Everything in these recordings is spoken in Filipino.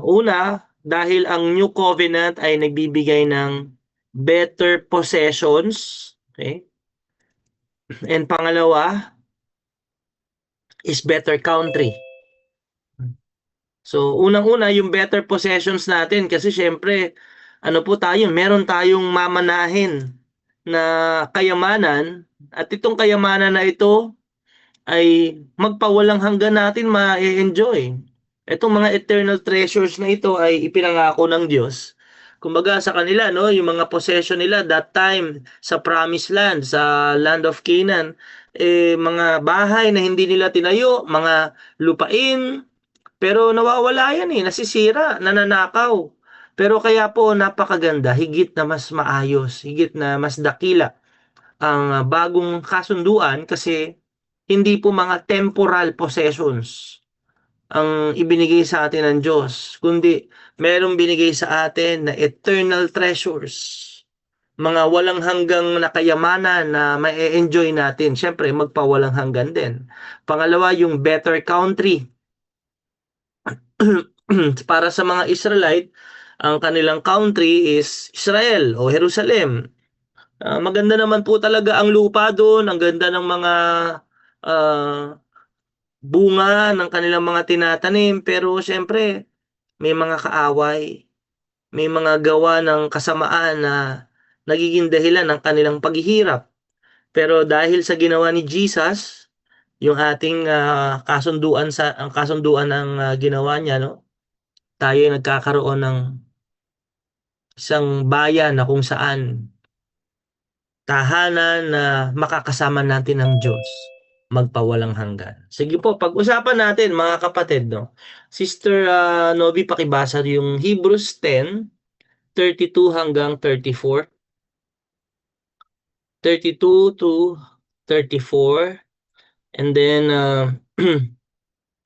Una, dahil ang New Covenant ay nagbibigay ng better possessions, okay? And pangalawa is better country. So, unang-una, yung better possessions natin kasi syempre, ano po tayo, meron tayong mamanahin na kayamanan at itong kayamanan na ito ay magpawalang hanggan natin ma-enjoy. Itong mga eternal treasures na ito ay ipinangako ng Diyos. Kumbaga sa kanila, no, yung mga possession nila that time sa promised land, sa land of Canaan, mga bahay na hindi nila tinayo, mga lupain, pero nawawala yan nasisira, nananakaw. Pero kaya po napakaganda, higit na mas maayos, higit na mas dakila ang bagong kasunduan kasi hindi po mga temporal possessions ang ibinigay sa atin ng Diyos, kundi merong binigay sa atin na eternal treasures. Mga walang hanggang nakayamanan na ma-enjoy natin. Siyempre, magpawalang hanggan din. Pangalawa, yung better country. Para sa mga Israelite, ang kanilang country is Israel o Jerusalem. Maganda naman po talaga ang lupa doon, ang ganda ng mga ah, bunga ng kanilang mga tinatanim, pero siyempre may mga kaaway, may mga gawa ng kasamaan na nagiging dahilan ng kanilang paghihirap. Pero dahil sa ginawa ni Jesus, yung ating kasunduan ang kasunduan ng ginawa niya, no? Tayo ay nagkakaroon ng isang bayan na kung saan tahanan na makakasama natin ang Diyos magpawalang hanggan. Sige po, pag-usapan natin mga kapatid, no? Sister Novi, pakibasa yung Hebrews 10:32 hanggang 34. 32 to 34. And then,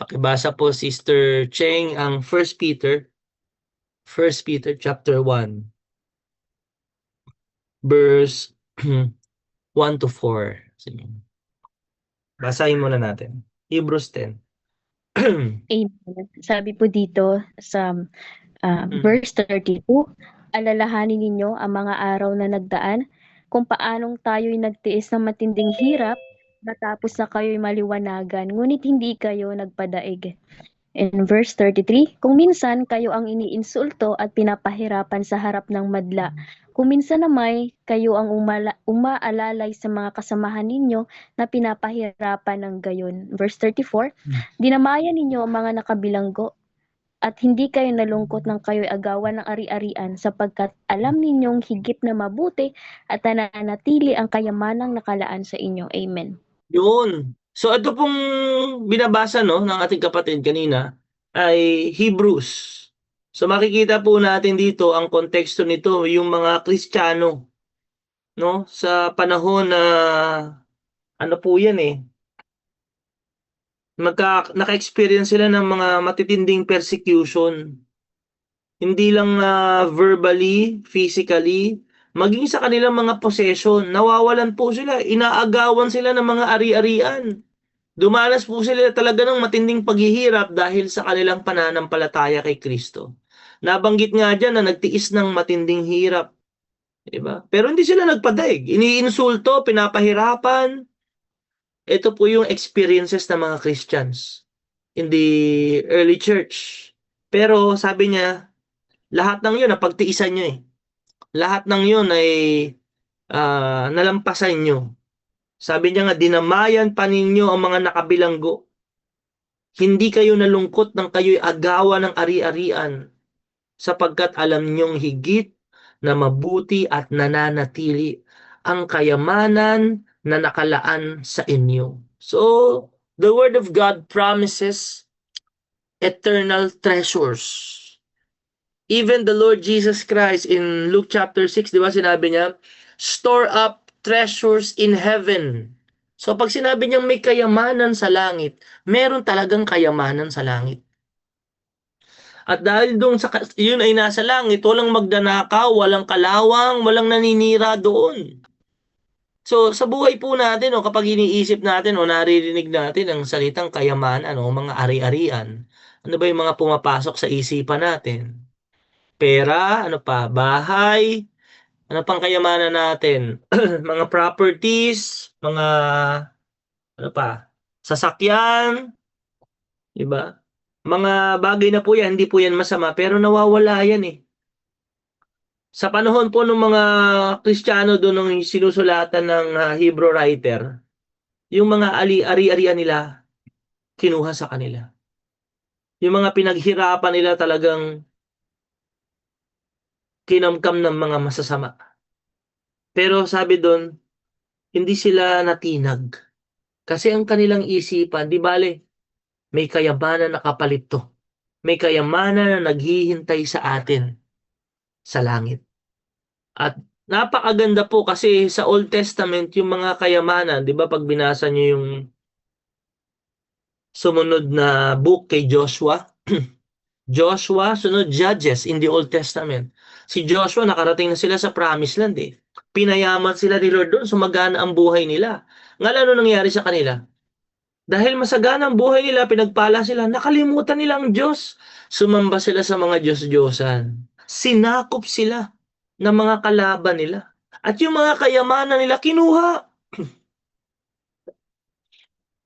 pakibasa po Sister Cheng ang First Peter chapter 1, verse 1 to 4. Sige. Basahin muna natin. Hebrews 10. Amen. Sabi po dito sa verse 32, alalahanin ninyo ang mga araw na nagdaan, kung paanong tayo'y nagtiis ng matinding hirap, matapos na kayo'y maliwanagan, ngunit hindi kayo nagpadaig. In verse 33, kung minsan kayo ang iniinsulto at pinapahirapan sa harap ng madla, kung minsan naman kayo ang umaalalay sa mga kasamahan ninyo na pinapahirapan ng gayon. Verse 34, dinamayan ninyo ang mga nakabilanggo at hindi kayo nalungkot ng kayo'y agawan ng ari-arian sapagkat alam ninyong higit na mabuti at nananatili ang kayamanang nakalaan sa inyo. Amen. Yun. So ito pong binabasa no ng ating kapatid kanina ay Hebrews. So makikita po natin dito ang konteksto nito, yung mga Kristiyano no sa panahon na ano po yan naka-experience sila ng mga matitinding persecution. Hindi lang verbally, physically, maging sa kanilang mga possession, nawawalan po sila, inaagawan sila ng mga ari-arian. Dumanas po sila talaga ng matinding paghihirap dahil sa kanilang pananampalataya kay Kristo. Nabanggit nga dyan na nagtiis ng matinding hirap. Diba? Pero hindi sila nagpadaig. Iniinsulto, pinapahirapan. Ito po yung experiences ng mga Christians in the early church. Pero sabi niya, lahat ng yun napagtiisan nyo Lahat ng yun ay nalampasan nyo. Sabi niya nga, dinamayan pa ninyo ang mga nakabilanggo. Hindi kayo nalungkot nang kayo'y agawan ng ari-arian, sapagkat alam niyong higit na mabuti at nananatili ang kayamanan na nakalaan sa inyo. So, the Word of God promises eternal treasures. Even the Lord Jesus Christ in Luke chapter 6, di ba sinabi niya, store up treasures in heaven. So pag sinabi niyang may kayamanan sa langit, meron talagang kayamanan sa langit. At dahil doon yun ay nasa langit, walang magdanakaw, walang kalawang, walang naninira doon. So sa buhay po natin, kapag iniisip natin o naririnig natin ang salitang kayamanan o mga ari-arian, Ano ba yung mga pumapasok sa isipan natin? Pera, ano pa? Bahay, ano pang kayamanan natin? Mga properties, mga ano pa? Sasakyan, 'di ba? Mga bagay na po 'yan, hindi po 'yan masama pero nawawala 'yan eh. Sa panahon po ng mga Kristiyano doon nung sinusulatan ng Hebrew writer, yung mga ari-arian nila kinuha sa kanila. Yung mga pinaghirapan nila talagang kinamkam ng mga masasama. Pero sabi doon, hindi sila natinag. Kasi ang kanilang isipan, di bale, may kayamanan na kapalit to. May kayamanan na naghihintay sa atin sa langit. At napakaganda po kasi sa Old Testament yung mga kayamanan, 'di ba pag binasa niyo yung sumunod na book kay Joshua, Joshua, sunod Judges in the Old Testament. Si Joshua nakarating na sila sa Promised Land eh. Pinayaman sila ni Lord doon, sumagana ang buhay nila. Ngayon ano nangyari sa kanila? Dahil masagana ang buhay nila, pinagpala sila, nakalimutan nila ang Diyos. Sumamba sila sa mga Diyos-Diyosan. Sinakop sila ng mga kalaban nila. At yung mga kayamanan nila, kinuha.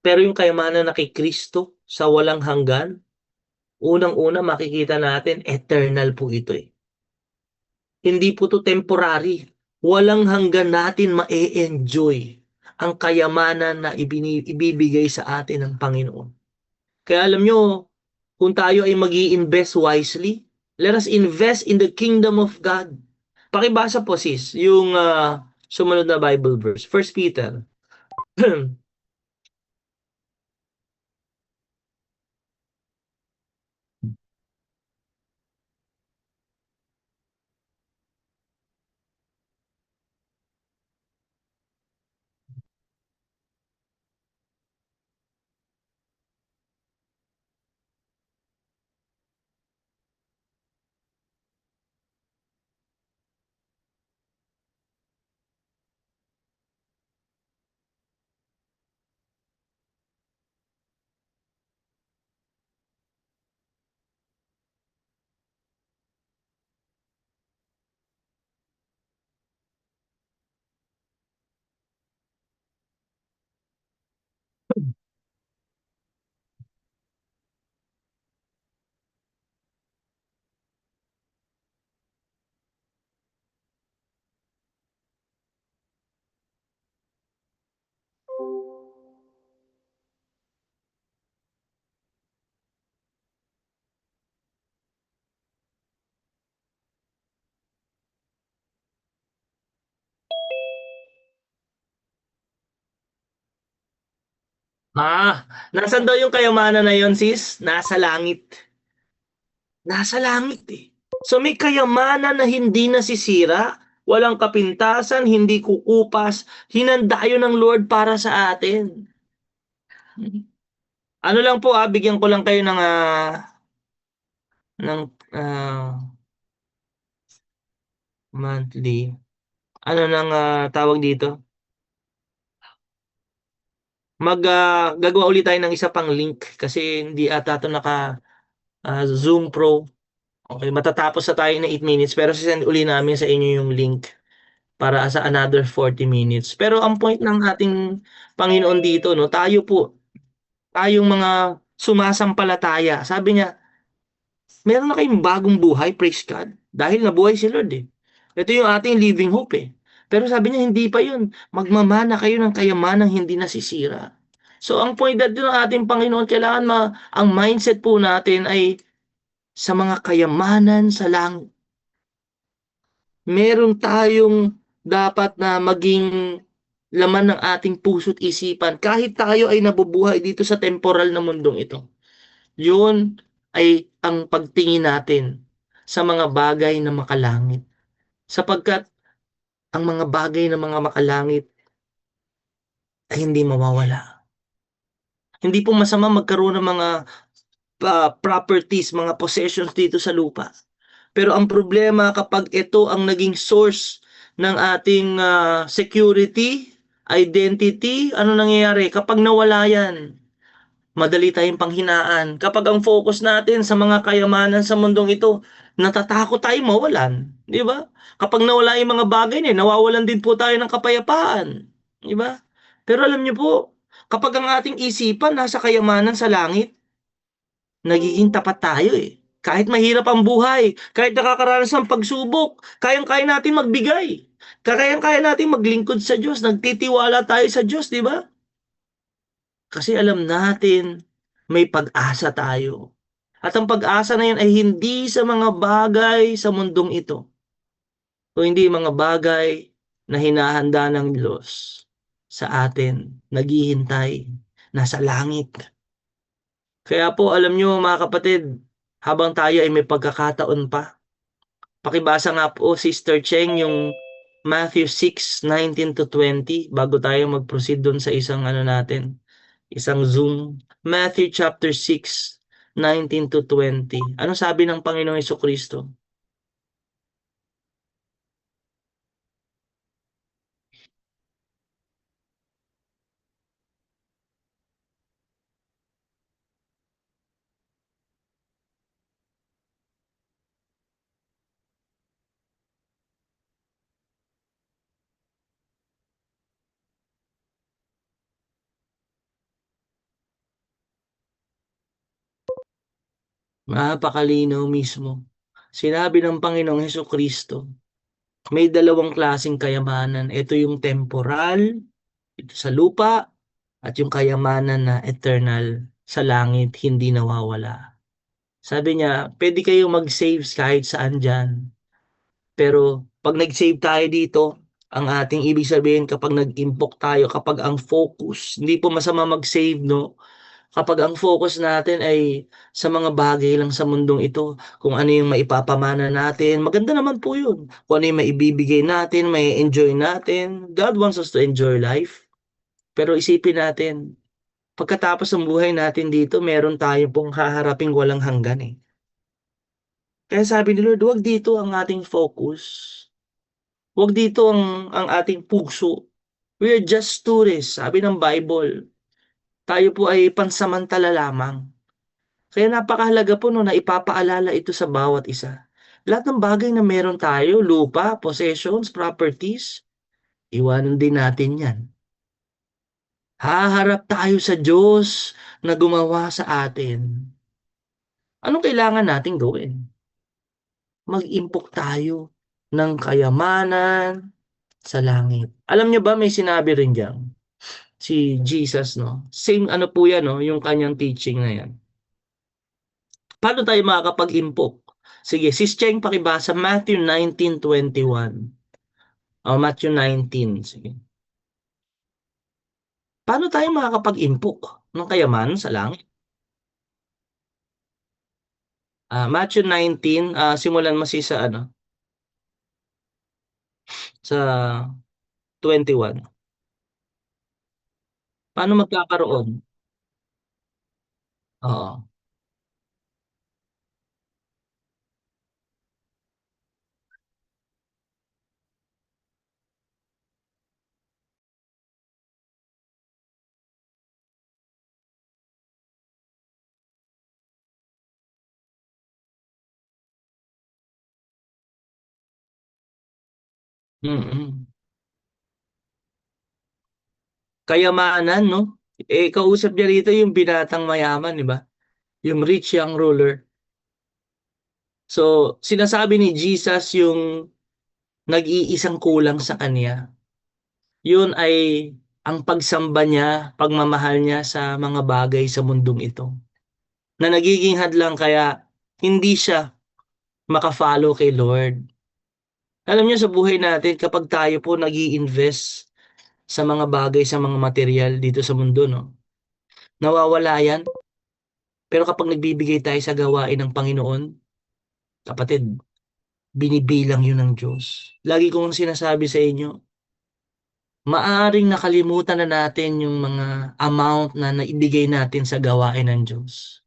Pero yung kayamanan na kay Kristo sa walang hanggan, unang-una makikita natin, eternal po ito eh. Hindi po to temporary. Walang hanggan natin ma-enjoy ang kayamanan na ibibigay sa atin ng Panginoon. Kaya alam nyo, kung tayo ay mag invest wisely, let us invest in the kingdom of God. Pakibasa po sis, yung sumunod na Bible verse, First Peter. Nasan daw yung kayamanan na yon sis? Nasa langit. Nasa langit eh. So may kayamanan na hindi nasisira, walang kapintasan, hindi kukupas, hinanda yun ng Lord para sa atin. Ano lang po bigyan ko lang kayo ng monthly. Ano nang tawag dito? Gagawa ulit tayo ng isa pang link kasi hindi ata ito naka Zoom Pro. Okay, matatapos na tayo na 8 minutes pero sisend uli namin sa inyo yung link para sa another 40 minutes. Pero ang point ng ating Panginoon dito, no, tayo po, tayong mga sumasampalataya. Sabi niya, meron na kayong bagong buhay, praise God, dahil nabuhay si Lord eh. Ito yung ating living hope eh. Pero sabi niya, hindi pa yun. Magmamana kayo ng kayamanang hindi nasisira. So ang point natin ng ating Panginoon, kailangan ang mindset po natin ay sa mga kayamanan sa langit. Meron tayong dapat na maging laman ng ating puso't isipan kahit tayo ay nabubuhay dito sa temporal na mundong ito. Yun ay ang pagtingin natin sa mga bagay na makalangit. Sapagkat ang mga bagay na mga makalangit ay hindi mawawala. Hindi po masama magkaroon ng mga properties, mga possessions dito sa lupa. Pero ang problema kapag ito ang naging source ng ating security, identity, ano nangyayari? Kapag nawala yan, madali tayong panghinaan. Kapag ang focus natin sa mga kayamanan sa mundong ito, natatakot tayo mawalan, 'di ba? Kapag nawala yung mga bagay na nawawalan din po tayo ng kapayapaan, 'di ba? Pero alam niyo po, kapag ang ating isipan nasa kayamanan sa langit, nagiging tapat tayo eh. Kahit mahirap ang buhay, kahit nakakaranas ng pagsubok, kayang-kaya natin magbigay. Kayang-kaya natin maglingkod sa Diyos, nagtitiwala tayo sa Diyos, 'di ba? Kasi alam natin may pag-asa tayo. At ang pag-asa na 'yan ay hindi sa mga bagay sa mundong ito, o hindi mga bagay na hinahanda ng Diyos sa atin, naghihintay, nasa langit. Kaya po alam niyo mga kapatid, habang tayo ay may pagkakataon pa, pakibasa nga po Sister Cheng yung Matthew 6:19-20 bago tayo mag-proceed dun sa isang ano natin, isang Zoom. Matthew chapter 6:19-20. Ano sabi ng Panginoong Hesukristo? Napakalinaw mismo. Sinabi ng Panginoong Hesukristo, may dalawang klaseng kayamanan. Ito yung temporal, ito sa lupa, at yung kayamanan na eternal sa langit, hindi nawawala. Sabi niya, pwede kayong mag-save kahit saan dyan. Pero pag nag-save tayo dito, ang ating ibig sabihin kapag nag-impok tayo, kapag ang focus, hindi po masama mag-save, no? Kapag ang focus natin ay sa mga bagay lang sa mundong ito, kung ano yung maipapamana natin, maganda naman po yun. Kung ano yung maibibigay natin, may enjoy natin. God wants us to enjoy life. Pero isipin natin, pagkatapos ng buhay natin dito, meron tayo pong haharaping walang hanggan eh. Kaya sabi ni Lord, wag dito ang ating focus. Wag dito ang ating puso. We are just tourists, sabi ng Bible. Tayo po ay pansamantala lamang. Kaya napakahalaga po no na ipapaalala ito sa bawat isa. Lahat ng bagay na meron tayo, lupa, possessions, properties, iwanan din natin yan. Haharap tayo sa Diyos na gumawa sa atin. Anong kailangan nating gawin? Mag-impok tayo ng kayamanan sa langit. Alam niyo ba may sinabi rin diyan si Jesus, no? Same ano po yan, no? Yung kanyang teaching na yan. Paano tayo makakapag-impok? Sige, Sis Cheng, pakibasa Matthew 19:21. O, Matthew 19. Sige. Paano tayo makakapag-impok ng kayamanan sa langit? Matthew 19, simulan mo sa ano, sa 21. Paano magkakaroon? Oo. Mm. Kayamanan, no? Eh, kausap niya rito yung binatang mayaman, di ba? Yung rich young ruler. So, sinasabi ni Jesus yung nag-iisang kulang sa kanya. Yun ay ang pagsamba niya, pagmamahal niya sa mga bagay sa mundong ito. Na nagiging hadlang kaya hindi siya maka-follow kay Lord. Alam niyo sa buhay natin kapag tayo po nag-i-invest sa mga bagay, sa mga material dito sa mundo, no? Nawawala yan. Pero kapag nagbibigay tayo sa gawain ng Panginoon, kapatid, binibilang yun ng Diyos. Lagi kong sinasabi sa inyo, maaring nakalimutan na natin yung mga amount na naibigay natin sa gawain ng Diyos.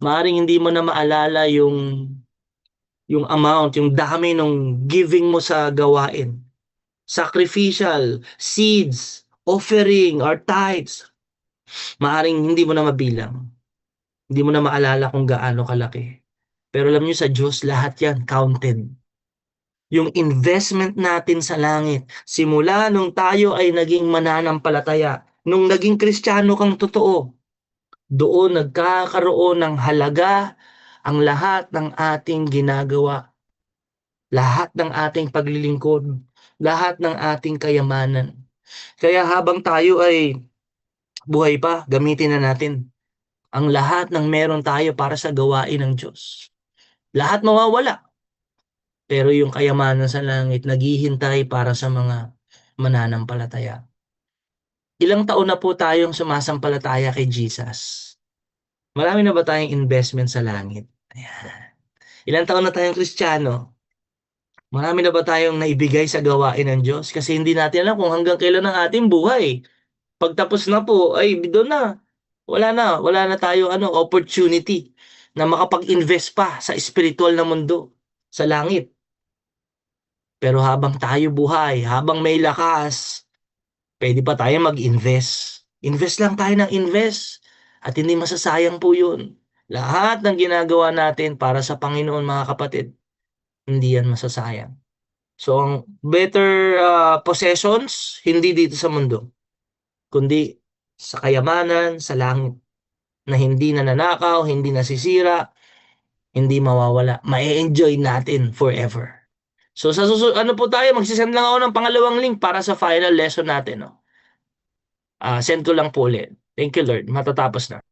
Maaring hindi mo na maalala yung amount, yung dami ng giving mo sa gawain. Sacrificial, seeds, offering, or tithes. Maaring hindi mo na mabilang, hindi mo na maalala kung gaano kalaki. Pero alam niyo sa Diyos, lahat yan counted. Yung investment natin sa langit, simula nung tayo ay naging mananampalataya, nung naging Kristiyano kang totoo, doon nagkakaroon ng halaga ang lahat ng ating ginagawa, lahat ng ating paglilingkod, lahat ng ating kayamanan. Kaya habang tayo ay buhay pa, gamitin na natin ang lahat ng meron tayo para sa gawain ng Diyos. Lahat mawawala, pero yung kayamanan sa langit naghihintay para sa mga mananampalataya. Ilang taon na po tayong sumasampalataya kay Jesus? Marami na ba tayong investment sa langit? Ayan. Ilang taon na tayong Kristiyano? Marami na ba tayong naibigay sa gawain ng Diyos? Kasi hindi natin alam kung hanggang kailan ang ating buhay. Pagtapos na po, ay doon na. Wala na tayo opportunity na makapag-invest pa sa spiritual na mundo, sa langit. Pero habang tayo buhay, habang may lakas, pwede pa tayo mag-invest. Invest lang tayo ng invest. At hindi masasayang po yun. Lahat ng ginagawa natin para sa Panginoon, mga kapatid, hindi yan masasayang. So, ang better possessions, hindi dito sa mundo, kundi sa kayamanan, sa langit, na hindi nananakaw, hindi nasisira, hindi mawawala. Ma-enjoy natin forever. So sa susunod, ano po tayo, magsisend lang ako ng pangalawang link para sa final lesson natin. No? Send ko lang po ulit. Thank you, Lord. Matatapos na.